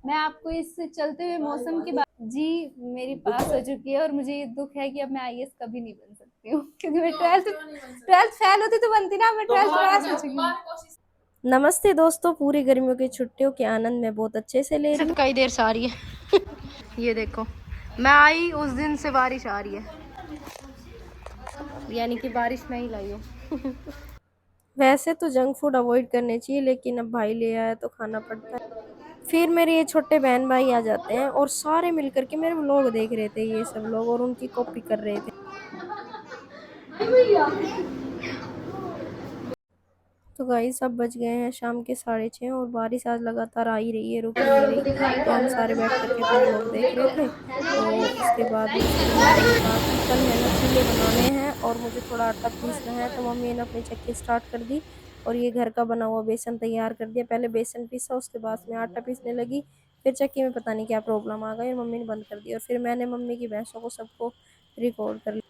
मैं आपको इस चलते हुए मौसम के बाद जी मेरी पास हो चुकी है और मुझे ये दुख है कि अब मैं आईएएस कभी नहीं बन सकती हूँ क्योंकि मैं ट्वेल्थ फेल होती तो बनती ना, मैं ट्वेल्थ पास हो चुकी हूँ। नमस्ते दोस्तों, पूरी गर्मियों की छुट्टियों के आनंद में बहुत अच्छे से ले रही हूँ। कई देर से आ रही है ये देखो, मैं आई उस दिन से बारिश आ रही है, यानी कि बारिश मैं ही लाई हूँ। वैसे तो जंक फूड अवॉइड करने चाहिए, लेकिन अब भाई ले आया तो खाना पड़ता है। फिर मेरे ये छोटे बहन भाई आ जाते हैं और सारे मिलकर के मेरे व्लॉग देख रहे थे ये सब लोग, और उनकी कॉपी कर रहे थे। तो गाइस अब बज गए हैं शाम के 6:30 और बारिश आज लगातार आ ही रही है, रुक ही नहीं रही। तो हम सारे बैठ करके अपना व्लॉग देख रहे थे। तो उसके बाद में फिर मम्मी ने कहा कि कल है ना चीले बनाने हैं और मुझे थोड़ा आटा पीसना है। तो मम्मी ने अपनी चक्की स्टार्ट कर दी और ये घर का बना हुआ बेसन तैयार कर दिया। पहले बेसन पीसा, उसके बाद में आटा पीसने लगी। फिर चक्की में पता नहीं क्या प्रॉब्लम आ गई और मम्मी ने बंद कर दी, और फिर मैंने मम्मी की भैंसों को सबको रिकॉर्ड कर लिया।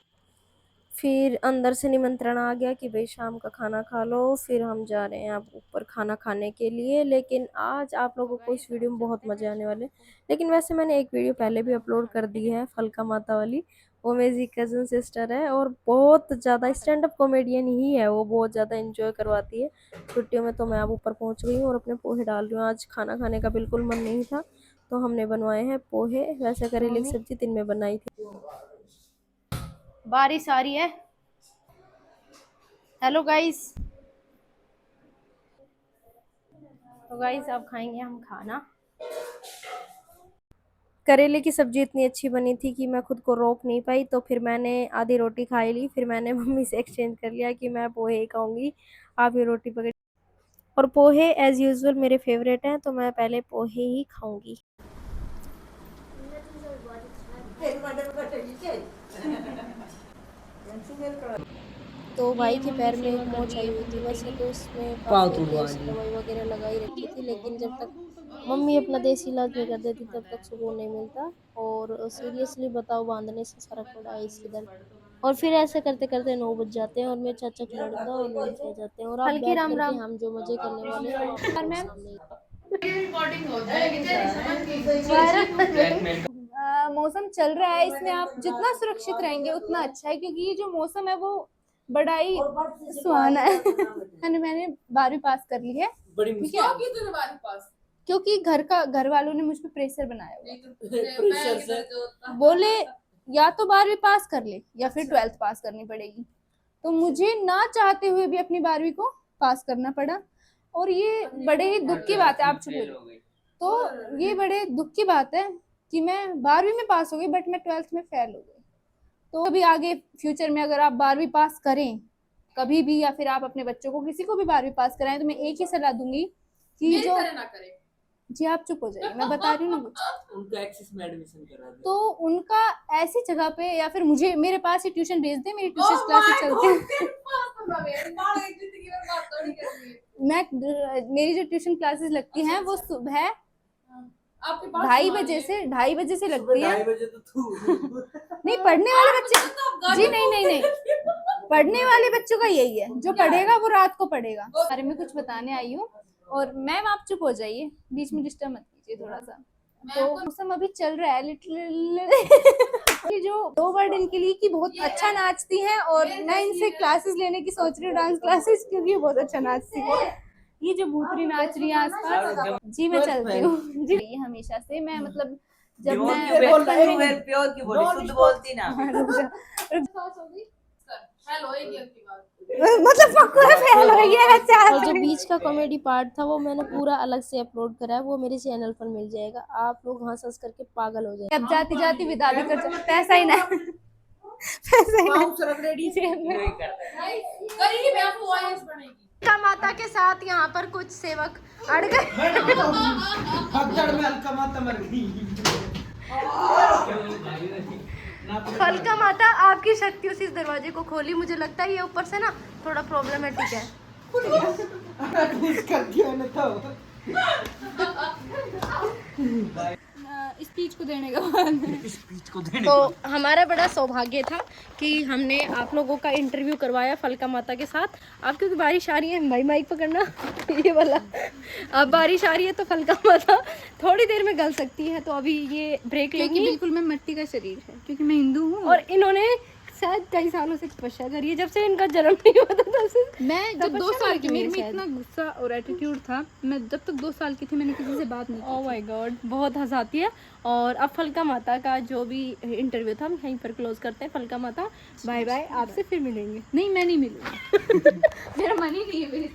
फिर अंदर से निमंत्रण आ गया कि भाई शाम का खाना खा लो। फिर हम जा रहे हैं अब ऊपर खाना खाने के लिए। लेकिन आज आप लोगों को इस वीडियो में बहुत मज़े आने वाले। लेकिन वैसे मैंने एक वीडियो पहले भी अपलोड कर दी है, फलका माता वाली। वो मेरी कज़न सिस्टर है और बहुत ज़्यादा स्टैंड अप कॉमेडियन ही है वो, बहुत ज़्यादा इंजॉय करवाती है छुट्टियों में। तो मैं अब ऊपर पहुँच गई हूँ और अपने पोहे डाल रही हूँ। आज खाना खाने का बिल्कुल मन नहीं था तो हमने बनवाए हैं पोहे। वैसे करेले की सब्जी दिन में बनाई थी। बारिश आ रही है। हेलो गाइस, तो गाइस अब खाएंगे हम खाना। करेले की सब्जी इतनी अच्छी बनी थी कि मैं खुद को रोक नहीं पाई। तो फिर मैंने आधी रोटी खाई ली। फिर मैंने मम्मी से एक्सचेंज कर लिया कि मैं पोहे ही खाऊंगी, आप ये रोटी पकड़। और पोहे एज यूजुअल मेरे फेवरेट हैं तो मैं पहले पोहे ही खाऊंगी। तो भाई के पैर में एक मोच आई हुई थी। वैसे तो उसमें काफ़ी देर से दवाई वगैरह लगाई रखी थी, लेकिन जब तक मम्मी अपना देसी इलाज नहीं कर देती तब तक सुकून नहीं मिलता। और सीरियसली बताओ, बांधने से फर्क पड़ा है इसके दर्द। और फिर ऐसे करते करते 9 बज जाते हैं और मेरे चाचा का लड़का और लड़की आ जाते हैं, और आप हल्की बैठ राम करके राम। हम जो मजे करने वाले हैं वो आप और लोगों के मैम सामने। मौसम चल रहा है, इसमें आप जितना सुरक्षित रहेंगे उतना अच्छा है क्योंकि ये जो मौसम है वो बड़ा ही सुहाना है। मैंने 12वीं पास कर ली है, ठीक है, क्योंकि घर वालों ने मुझ पे प्रेशर बनाया हुआ, बोले या तो 12वीं पास कर ले या फिर 12th पास करनी पड़ेगी। तो मुझे ना चाहते हुए भी अपनी 12वीं को पास करना पड़ा, और ये बड़े ही दुख की बात है। आप चुप हो जाओ। तो ये बड़े दुख की बात है कि मैं 12वीं में पास हो गई बट मैं 12th में फेल हो गई। तो अभी आगे फ्यूचर में अगर आप 12वीं पास करें कभी भी, या फिर आप अपने बच्चों को किसी को भी 12वीं पास कराएं, तो मैं एक ही सलाह दूंगी कि जो ना करे। जी आप चुप हो जाइए, मैं बता रही हूँ ना कुछ। उनका एक्सेस में एडमिशन करा दे, तो उनका ऐसी जगह पे, या फिर मुझे मेरे पास ही ट्यूशन भेज दे, मेरी ट्यूशन क्लासेस चलती है। मैं मेरी जो ट्यूशन क्लासेस लगती हैं वो सुबह 2:30 बजे से लगती है। नहीं, पढ़ने वाले बच्चे जी, नहीं नहीं नहीं, पढ़ने वाले बच्चों का यही है, जो पढ़ेगा वो रात को पढ़ेगा। बारे में कुछ बताने आई हूँ। और मैम आप चुप हो जाइए, बीच में डिस्टर्ब मत कीजिए थोड़ा सा। तो मौसम अभी चल रहा है लिटिल जो 2 वर्ड इनके लिए कि बहुत अच्छा नाचती हैं, और मैं इनसे क्लासेस लेने की सोच रही हूँ, डांस क्लासेस, क्योंकि ये बहुत अच्छा नाचती है। ये जो भूतरी नाच रही है आसपास, जी मैं चलती हूँ जी। ये हमेशा से मैं मतलब जब मैं बचपन में प्योर की बोली शुद्ध बोलती ना। मतलब पक्का फेल हो गया बच्चा। और जो बीच का कॉमेडी पार्ट था वो मैंने पूरा अलग से अपलोड करा है, वो मेरे चैनल पर मिल जाएगा। आप लोग हंस हंस करके पागल हो जाए। अब जाती जाती विदा भी कर सकते, पैसा ही ना, पैसा ही का माता के साथ यहाँ पर कुछ सेवक अड़ गए। फलका माता आपकी शक्तियों से इस दरवाजे को खोली। मुझे लगता है ये ऊपर से ना थोड़ा प्रॉब्लमेटिक है। इस स्पीच को देने का बाद तो हमारा बड़ा सौभाग्य था कि हमने आप लोगों का इंटरव्यू करवाया फलका माता के साथ। अब क्योंकि बारिश आ रही है, भाई माइक पकड़ना ये वाला, अब बारिश आ रही है तो फलका माता थोड़ी देर में गल सकती है, तो अभी ये ब्रेक क्योंकि लेंगी। बिल्कुल मैं मिट्टी का शरीर है, क्योंकि मैं हिंदू हूँ। और इन्होंने शायद कई सालों से तपस्या करी है, जब से इनका जन्म नहीं हुआ था तब से। मैं जब 2 तपस्या साल की, करती मेरे है में शायद। इतना गुस्सा और एटीट्यूड था, मैं जब तक 2 साल की थी मैंने किसी से बात नहीं की। ओह माय गॉड, बहुत हंसाती है। और अब फलका माता का जो भी इंटरव्यू था हम यहीं पर क्लोज करते हैं। फलका माता बाय बाय, आपसे फिर मिलेंगे। नहीं, मैं नहीं मिलूंगी। मेरा मन ही नहीं है मेरी